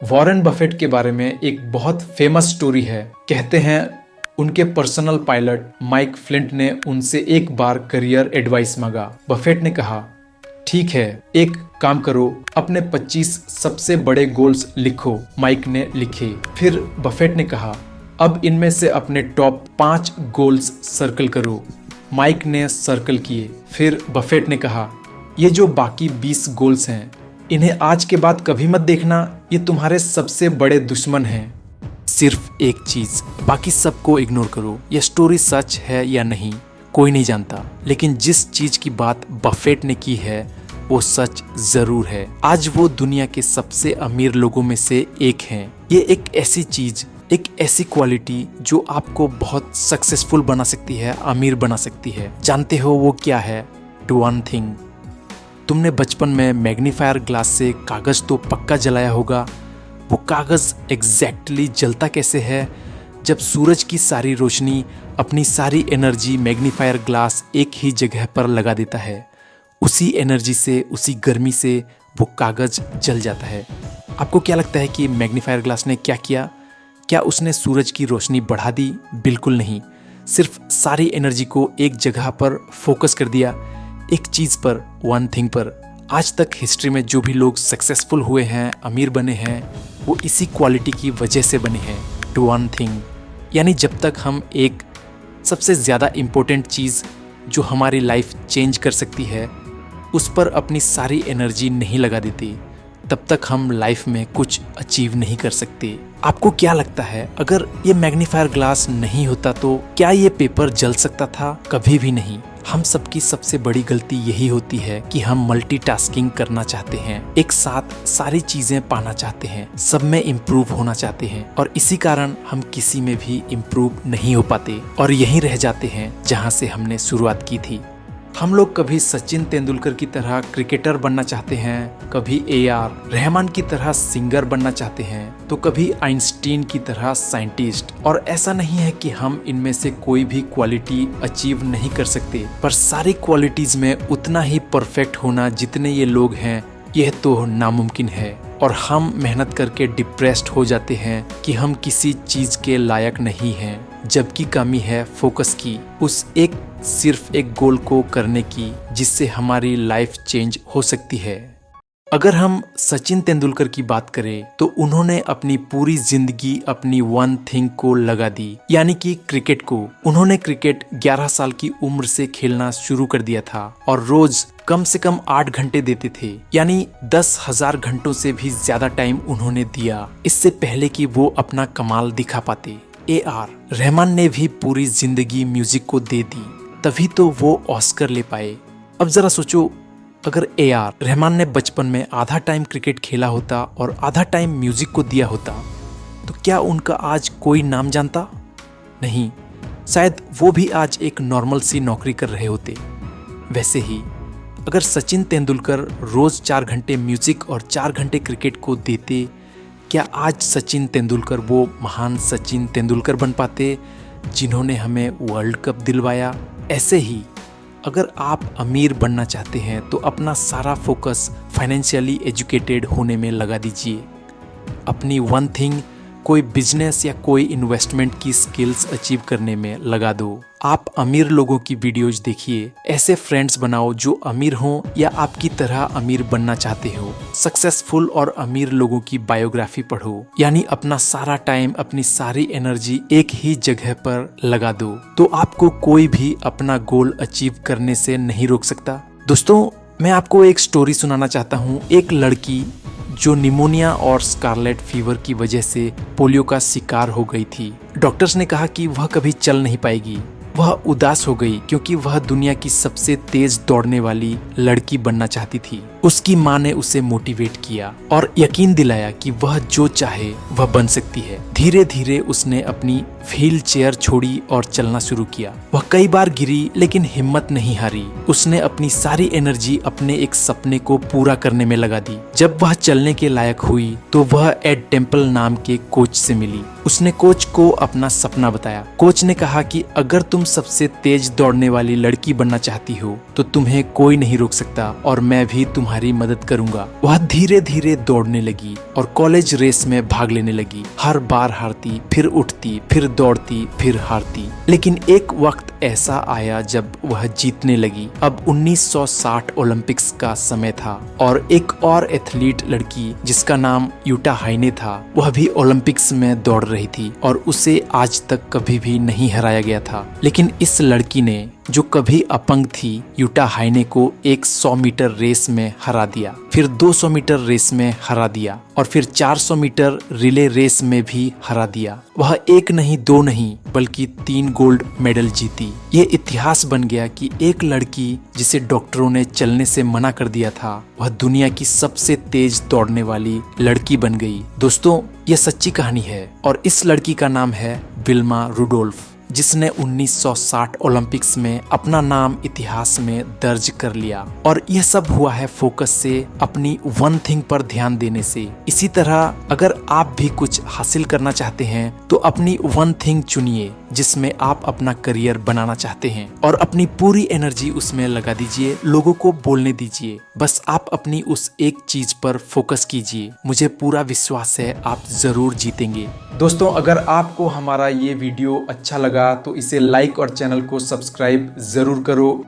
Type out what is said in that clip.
Warren Buffett के बारे में एक बहुत फेमस स्टोरी है। कहते हैं उनके पर्सनल पायलट माइक फ्लिंट ने उनसे एक बार करियर एडवाइस मांगा। बफेट ने कहा, ठीक है, एक काम करो, अपने 25 सबसे बड़े गोल्स लिखो। माइक ने लिखे। फिर बफेट ने कहा, अब इनमें से अपने टॉप 5 गोल्स सर्कल करो। माइक ने सर्कल किए। फिर बफेट ने कहा, ये जो बाकी 20 गोल्स हैं, इन्हें आज के बाद कभी मत देखना, ये तुम्हारे सबसे बड़े दुश्मन हैं। सिर्फ एक चीज, बाकी सबको इग्नोर करो। यह स्टोरी सच है या नहीं कोई नहीं जानता, लेकिन जिस चीज की बात बफेट ने की है वो सच जरूर है। आज वो दुनिया के सबसे अमीर लोगों में से एक हैं। ये एक ऐसी चीज, एक ऐसी क्वालिटी जो आपको बहुत सक्सेसफुल बना सकती है, अमीर बना सकती है। जानते हो वो क्या है? To one thing. तुमने बचपन में मैग्नीफायर ग्लास से कागज तो पक्का जलाया होगा। वो कागज एग्जैक्टली जलता कैसे है? जब सूरज की सारी रोशनी अपनी सारी एनर्जी मैग्नीफायर ग्लास एक ही जगह पर लगा देता है, उसी एनर्जी से, उसी गर्मी से वो कागज जल जाता है। आपको क्या लगता है कि मैग्नीफायर ग्लास ने क्या किया? क्या उसने सूरज की रोशनी बढ़ा दी? बिल्कुल नहीं। सिर्फ सारी एनर्जी को एक जगह पर फोकस कर दिया, एक चीज पर, वन थिंग पर। आज तक हिस्ट्री में जो भी लोग सक्सेसफुल हुए हैं, अमीर बने हैं, वो इसी क्वालिटी की वजह से बने हैं। टू वन थिंग, यानी जब तक हम एक सबसे ज़्यादा इम्पोर्टेंट चीज़ जो हमारी लाइफ चेंज कर सकती है उस पर अपनी सारी एनर्जी नहीं लगा देते, तब तक हम लाइफ में कुछ अचीव नहीं कर सकते। आपको क्या लगता है, अगर ये मैग्नीफायर ग्लास नहीं होता तो क्या ये पेपर जल सकता था? कभी भी नहीं। हम सबकी सबसे बड़ी गलती यही होती है कि हम मल्टीटास्किंग करना चाहते हैं, एक साथ सारी चीजें पाना चाहते हैं, सब में इम्प्रूव होना चाहते हैं, और इसी कारण हम किसी में भी इम्प्रूव नहीं हो पाते और यहीं रह जाते हैं जहां से हमने शुरुआत की थी। हम लोग कभी सचिन तेंदुलकर की तरह क्रिकेटर बनना चाहते हैं, कभी AR रहमान की तरह सिंगर बनना चाहते हैं, तो कभी आइंस्टीन की तरह साइंटिस्ट। और ऐसा नहीं है कि हम इनमें से कोई भी क्वालिटी अचीव नहीं कर सकते, पर सारी क्वालिटीज में उतना ही परफेक्ट होना जितने ये लोग हैं, यह तो नामुमकिन है। और हम मेहनत करके डिप्रेस्ड हो जाते हैं कि हम किसी चीज के लायक नहीं हैं, जबकि कमी है फोकस की, उस सिर्फ एक गोल को करने की, जिससे हमारी लाइफ चेंज हो सकती है। अगर हम सचिन तेंदुलकर की बात करें तो उन्होंने अपनी पूरी जिंदगी अपनी वन थिंग को लगा दी, यानी कि क्रिकेट को। उन्होंने क्रिकेट 11 साल की उम्र से खेलना शुरू कर दिया था और रोज कम से कम 8 घंटे देते थे, यानी 10,000 घंटों से भी ज्यादा टाइम उन्होंने दिया, इससे पहले कि वो अपना कमाल दिखा पाते। AR रहमान ने भी पूरी जिंदगी म्यूजिक को दे दी, तभी तो वो ऑस्कर ले पाए। अब जरा सोचो, अगर AR रहमान ने बचपन में आधा टाइम क्रिकेट खेला होता और आधा टाइम म्यूजिक को दिया होता, तो क्या उनका आज कोई नाम जानता? नहीं, शायद वो भी आज एक नॉर्मल सी नौकरी कर रहे होते। वैसे ही अगर सचिन तेंदुलकर रोज 4 घंटे म्यूजिक और 4 घंटे क्रिकेट को देते, क्या आज सचिन तेंदुलकर वो महान सचिन तेंदुलकर बन पाते जिन्होंने हमें वर्ल्ड कप दिलवाया? ऐसे ही अगर आप अमीर बनना चाहते हैं तो अपना सारा फोकस फाइनेंशियली एजुकेटेड होने में लगा दीजिए। अपनी वन थिंग, कोई बिजनेस या कोई इन्वेस्टमेंट की स्किल्स अचीव करने में लगा दो। आप अमीर लोगों की वीडियोज देखिए, ऐसे फ्रेंड्स बनाओ जो अमीर हों या आपकी तरह अमीर बनना चाहते हो। सक्सेसफुल और अमीर लोगों की बायोग्राफी पढ़ो, यानी अपना सारा टाइम, अपनी सारी एनर्जी एक ही जगह पर लगा दो, तो आपको कोई भी अपना गोल अचीव करने से नहीं रोक सकता। दोस्तों, मैं आपको एक स्टोरी सुनाना चाहता हूँ। एक लड़की जो निमोनिया और स्कारलेट फीवर की वजह से पोलियो का शिकार हो गई थी। डॉक्टर्स ने कहा कि वह कभी चल नहीं पाएगी। वह उदास हो गई क्योंकि वह दुनिया की सबसे तेज दौड़ने वाली लड़की बनना चाहती थी। उसकी माँ ने उसे मोटिवेट किया और यकीन दिलाया कि वह जो चाहे वह बन सकती है। धीरे धीरे उसने अपनी व्हील चेयर छोड़ी और चलना शुरू किया। वह कई बार गिरी लेकिन हिम्मत नहीं हारी। उसने अपनी सारी एनर्जी अपने एक सपने को पूरा करने में लगा दी। जब वह चलने के लायक हुई तो वह एड टेम्पल नाम के कोच से मिली। उसने कोच को अपना सपना बताया। कोच ने कहा कि अगर तुम सबसे तेज दौड़ने वाली लड़की बनना चाहती हो तो तुम्हें कोई नहीं रोक सकता और मैं भी तुम्हारे तुम्हारी मदद करूंगा। वह धीरे धीरे दौड़ने लगी और कॉलेज रेस में भाग लेने लगी। हर बार हारती, फिर उठती, फिर दौड़ती, फिर हारती। लेकिन एक वक्त ऐसा आया जब वह जीतने लगी। अब 1960 ओलंपिक्स का समय था और एक और एथलीट लड़की जिसका नाम यूटा हाइने था, वह भी ओलंपिक्स में दौड़ रही थी और उसे आज तक कभी भी नहीं हराया गया था। लेकिन इस लड़की ने, जो कभी अपंग थी, यूटा हाइने को एक 100 मीटर रेस में हरा दिया, फिर 200 मीटर रेस में हरा दिया और फिर 400 मीटर रिले रेस में भी हरा दिया। वह एक नहीं, दो नहीं, बल्कि 3 गोल्ड मेडल जीती। ये इतिहास बन गया कि एक लड़की जिसे डॉक्टरों ने चलने से मना कर दिया था, वह दुनिया की सबसे तेज दौड़ने वाली लड़की बन गई। दोस्तों, यह सच्ची कहानी है और इस लड़की का नाम है विल्मा रुडोल्फ, जिसने 1960 ओलंपिक्स में अपना नाम इतिहास में दर्ज कर लिया। और यह सब हुआ है फोकस से, अपनी वन थिंग पर ध्यान देने से। इसी तरह अगर आप भी कुछ हासिल करना चाहते हैं तो अपनी वन थिंग चुनिए जिसमें आप अपना करियर बनाना चाहते हैं और अपनी पूरी एनर्जी उसमें लगा दीजिए। लोगों को बोलने दीजिए, बस आप अपनी उस एक चीज पर फोकस कीजिए। मुझे पूरा विश्वास है आप जरूर जीतेंगे। दोस्तों, अगर आपको हमारा ये वीडियो अच्छा लगा तो इसे लाइक और चैनल को सब्सक्राइब जरूर करो।